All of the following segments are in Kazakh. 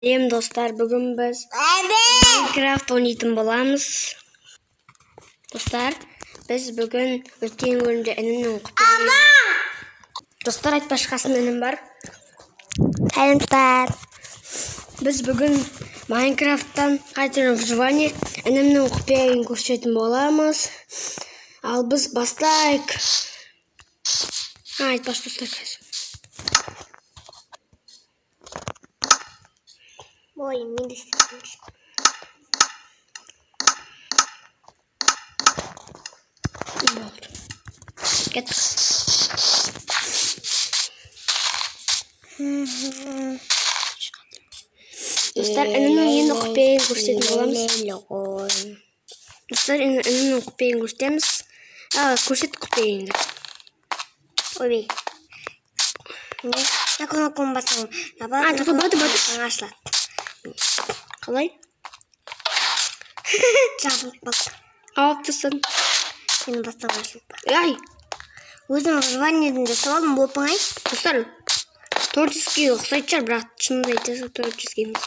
Достар, бүгін біз Minecraft ойнайтын боламыз. Достар, біз бүгін өткен бөлімде інімнің құпия. Достар, айтпашқасын інім бар. Сәлем достар. Біз бүгін Minecraft-тан қайтадан выживание інімнің құпиясын көрсететін боламыз. Ал біз бастайық. Айтпаш достар қазір. Ой, мен де істеймін. Кеттік. Достар, інімнің енді құпиясын көрсететін боламыз. Достар, інімнің құпиясын көрсетеміз. Көрсет құпиясыңды. Ой, я кнопканы басамын. Бады. Ашылады. Қалай? Жабылып қалды. Алыптысын. Сені бастап ашылды. Ай! Өзім выживаниеден жасап алдым, болып оңай. Достар, творческий ұқсайтын шығар, бірақ шынында айтасың творческий емес.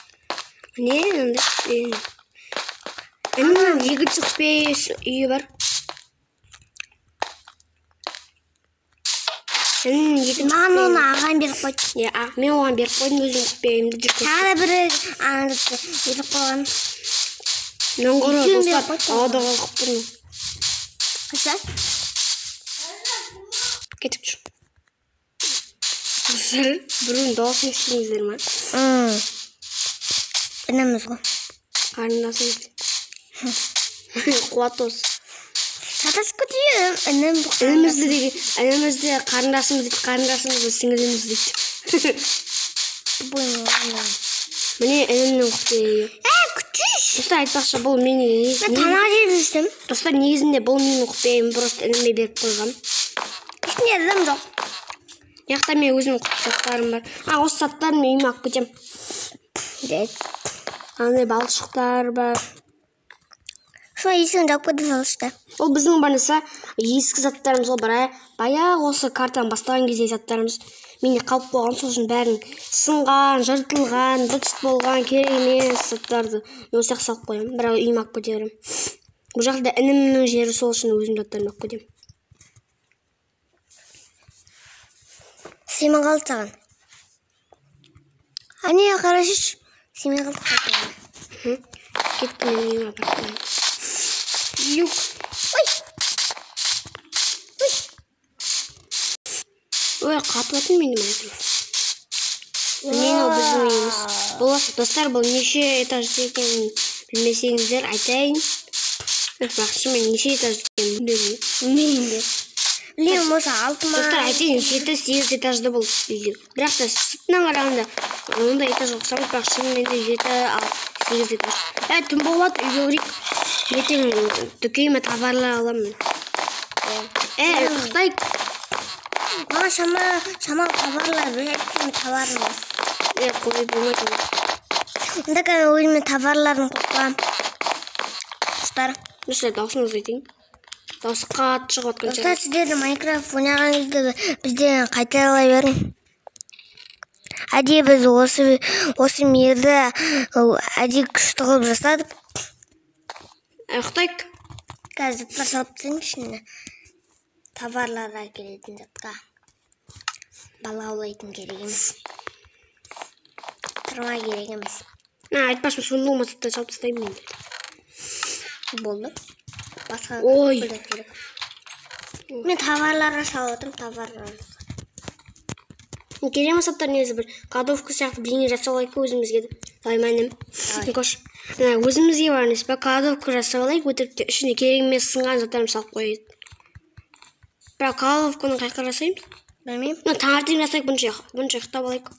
Не, андай. Інімнің екінші құпия үйі бар. Маған оны ағам беріп қойды. Мен оған беріп қойдым, өзім құпияйымды жүріп. Тағы бірі аңдықты беріп қойған. Мен қора достар, ауада қалқып тұрмын. Қайса? Кетіп жүр. Достар, бұрын дауысын естіңіздер ма? Ініміз ғой. Қарындасыңыз. Қуат осы. Сатасып көтейім. Інімізді қарындасымызды сіңіліміз дейді. Міне інімнің құпиясы. Күтіш. Достар, айтпақшы, бұл менің Мен тамақ жеп жүрсем. Достар, негізінде бұл менің құпиясым, просто ініме беріп қойғам. Ешкімде адам жоқ. Яқта мен өзім заттарым бар. Осы заттарын мен үйіме алып кетем. Андай балшықтар бар. Сол есігін жауып кетіп салышты. Ол біздің барнаса ескі заттарымыз, ол баяғы осы картаны бастаған кезде заттарымыз. Менде қалып қойған, сол үшін бәрін сынған, жыртылған, быт-шыт болған, керек емес заттарды осы жаққа салып қоямын. Бірақ үйіме алып кете беремін. Бұл жақта інімнің жері, сол үшін өзім заттарымды алып кетемін. Семен қалды саған. Ане, қарашыш. Семен қалды қалды. Кетті, мен үйіме апарып қоямын. Юк. Ой, қатып отын менде Майнкрафт. Мен ол біздің үйіміз. Достар, бұл неше этажды екенін білмесеңіздер айтайын. Бақшы, мен неше этажды екенін білмеймін. Білемін, осы 6 ма? Достар, айтайын 7-8 этажды бұл үйде. Бірақ та сыртынан қарағанда онда этаж ұқсамыз, бірақ шынымен де 7-8 этаж. Түн болып үйге көрейік. Ертең дүкейме товарлар аламын. Ұқсайық. Маған шамал товарлар бөлектен товарымыз. Қойып болмайды. Онда кәне өзіме товарларын қойған. Достар. Достар, даусыңыз айтайын. Даусы қатты шығып отқан шығар. Достар, сіздерді Майнкрафт ойнаған кезде бізден қайталай берің. Әдейі біз осы мерді әдейі күшті қылып жасадық. Ұқтайық. Қазір заттар салып тастайын ішіне. Товарларға келетін затқа. Бала аулайтын керек емес. Тұрма керек емес. Айтпашым, сонда олмаса да салып тастаймын мен. Болды. Басқа Ой. керек. Мен товарларға салып отырмын, товарларға. Керемет заттар негізі бір кладовка сияқты бірдеңе жасап алайық өзімізге. Даймайным. Кош. Өзімізге бар емес пе, кладовка жасап алайық, өтірікте ішіне керек емес сынған заттарымды салып қояйық. Бірақ кладовканы қайқа жасаймыз? Білмеймін. Таңертең жасайық, бұнша ұйықтап алайық.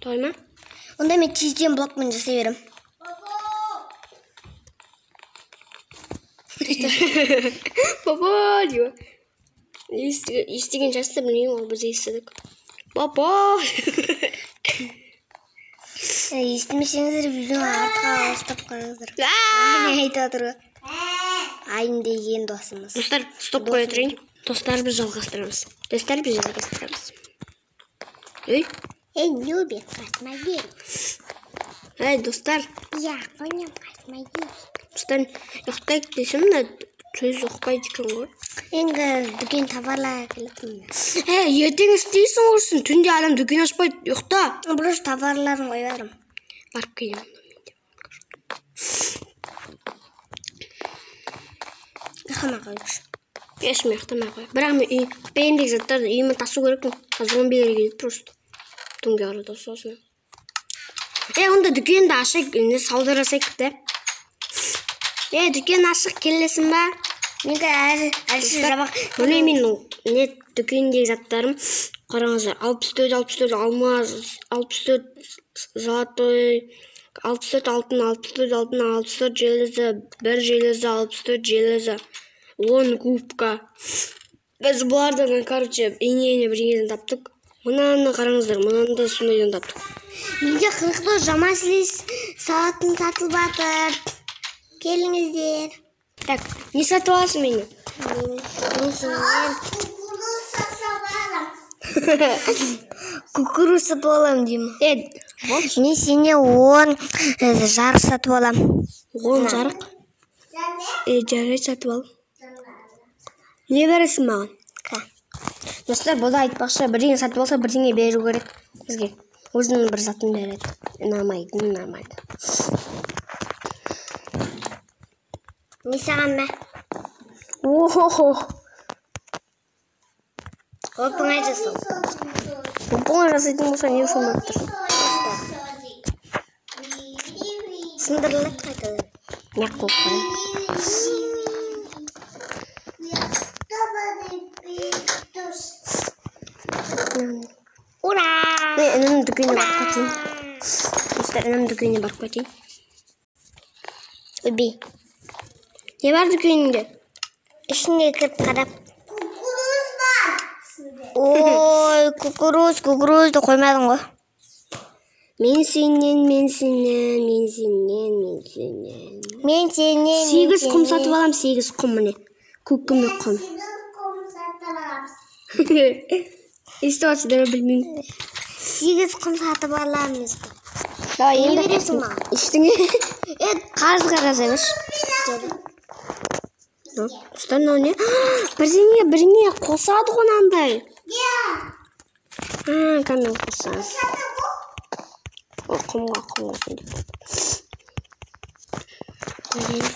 Тойма? Онда мен тезден блокпен жасай берем. Папа, диyor. Естіген жасты білмеймін, ол біз естідік. Папа! Естімесеңіздер видеоны артқа ауыстап қараңыздар. Не айтып отыр ғой. Айым деген досымыз. Достар, стоп қоя тұрайын. Достар, біз жалғастырамыз. Ей, Эй, Люби, посмотри. Ей, достар. Я понял, посмотри. Достар, ұйықтайық десем де, сөз ұқпайды екен ғой. Енді дүкен товарлар келетін. Ертең істейсің орсын, түнде адам дүкен ашпайды, ұйықта. Бұрыс товарларын қойарым. Барып келем. Ұйықтамай қойшы. Ешме ұйықтамай қой. Бірақ мен құпайымдегі заттарды үйіме тасу керекпін. Зомбилер келеді просто. Түнге қарады сосын. Онда дүкенді ашық, саударасайық да. Дүкен ашық келесің ба? Менде әлсіз жабақ. Міне менің дүкендегі заттарым. Қараңыздар, 64 алмаз, 64 золотой, 64 алтын, 64 желізі, 1 желізі, 64 желізі, 10 губка. Біз бұлардан, короче, ене бірдеңеден таптық. Мынаны қараңыздар, мынаны да сондайдан таптық. Менде 44 жамасылес сағатын сатылып жатыр. Келіңіздер. Так, не сатып аласың мені? Мен сенен кукуруз сатып алам деймін. Мен сенен 10 жарық сатып алам. 10 жарық? Жарық сатып ал. Не бересің маған? Достар, бұл да айтпақшы, бірдеңе сатып алса, бірдеңе беру керек бізге. Өзінің бір затын береді. Нормайды. Не саған ма? О-хо-хо. Оп-оңай жасау. Оп-оңай жасайтын болса, не үшін болып тұр? Сындырылып қайтады. Не қылып қойым? Ура! Інімнің дүкеніне барып кетейін. Достар, інімнің дүкеніне барып кетейін. Өбей. Не бар дүкенінде? Ішінде кіріп қарап. Кукуруз бар. Ой, кукурузды қоймадың ғой. Мен сенен. 8 құм сатып алам, 8 құм міне. Көккіме құм. Естіп атсыздар білмеймін. 8 құм сатып аламыз. Не бересің маған? Ештеңе. Қарызға жазамыз. Достар, мынау не? Бірдеңе қосады ғой мынандай. Камен қосады. Құмға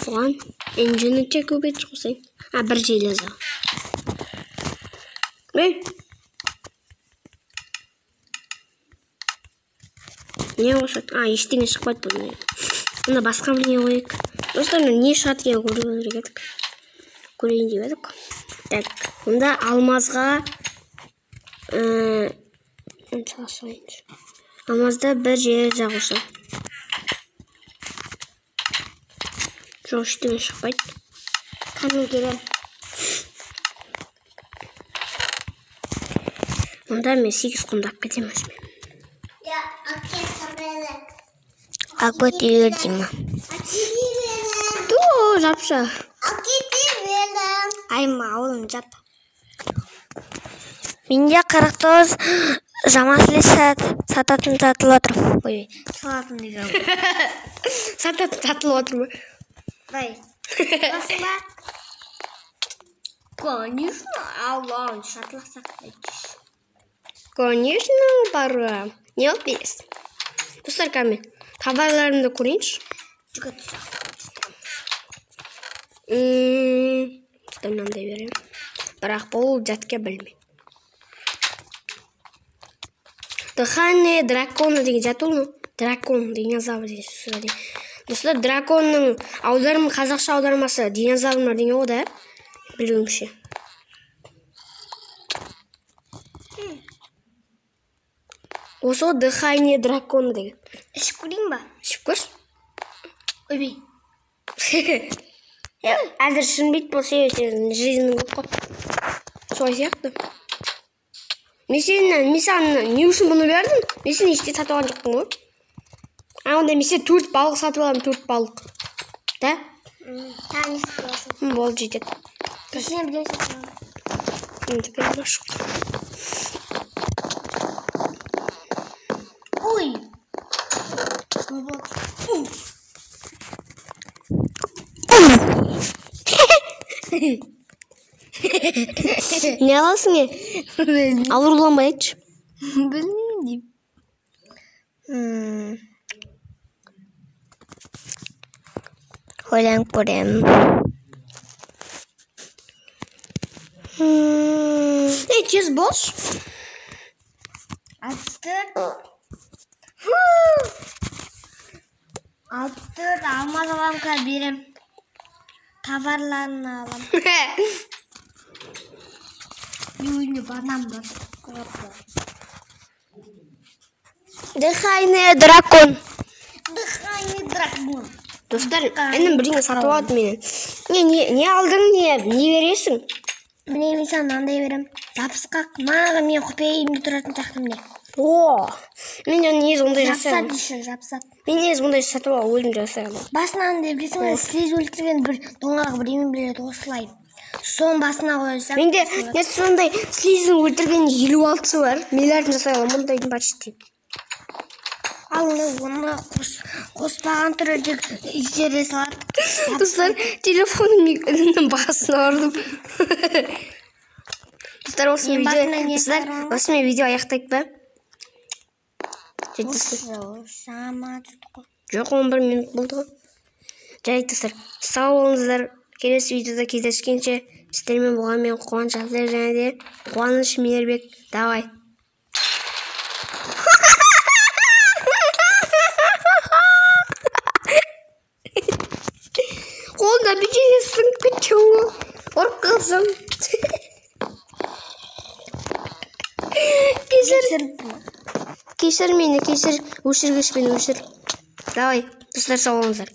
соған инженерче көбейт қосайын. Бір железі. Не қосады? Ештеңе шықпайды бұл. Онда басқа не қойық. Достар, не шығады екен көрейін деп едік. Так, онда алмазға алмазда 1 железі қоса. Жоқ, ештеңе шықпайды. Қамен келем. Онда мен 8 құмдап кетемін. Акбет үйлер деймі. Жапша. Айма, ауылым жап. Менде 49 жамасылес сататын сатылып отыр. Ой, салатын деген. Сататын сатылып отыр ма? Бай. Басың ба? Конечно, аллах, сатыласақ қайтыш. Конечно, бары. Не алып бересің? Достар, кәме, товарларымды көрейінші. Жүгіт сұрақ. Мынандай берем. Бірақ бұл жатке білмейм. Дыхание дракона деген жат ол ма? Дракон, динозавр деген. Достар, драконның қазақша аудармасы динозаврлар деген о да? Білуімше. Осы дыхание дракона деген. Ішіп көрейін ба? Ішіп көрші. Өбей. Әзір шынбейт болса, жизнің көп қой. Солай сияқты. Мен саған не үшін бұны бердім? Мен сен іште сатып алған жоқпын ғой. Онда мен сен 4 балық сатып аламын, 4 балық. Да? Тағы не сатып аласың? Болды жетеді. Кешіне білем сатып алам. Енді беріп ашық. Не аласың е? Ал ұрланбай айтшы. Білмеймін деймін. Ойланып көремін. Тез болшы. 64 алмаз аламға берем. Товарларын алам. Үйіне банан бар. Дыхайный дракон. Дыхайный дракон. Достар, інім бірдеңе сатып алды менен. Не алдың, не бересің? Білемін, саған мынандай берем. Жабысқақ, маған мен құпия үйімде тұратын тақтым не. О, мен негізі ондай жасаймын. Жапсат. Мен негізі ондай сатып алып өзім жасаймын. Басынан деп білесің ғой, слиз өлтірген бір доңғақ біреумен біледі осылай. Соның басына қойсам. Менде не сондай слиздің өлтірген 56-сы бар. Миллиардын жасай аламын, мұндайдың почти. Ал оны қоспаған түрі тек жерде салады. Достар, телефонымның басына ұрдым. Достар, осымен видео аяқтайық ба? Жоқ, 11 минут болды ғой. Жарайды достар, сау болыңыздар. Келесі видеода кездескенше сіздермен болған мен Қуаныш Абдылай және де Қуаныш Мейірбек. Давай. Қолда бүйесің күтчің ұрып қалсам. Кешір мені, кешір. Өшіргішпен өшір. Давай, достар, сау болыңыздар.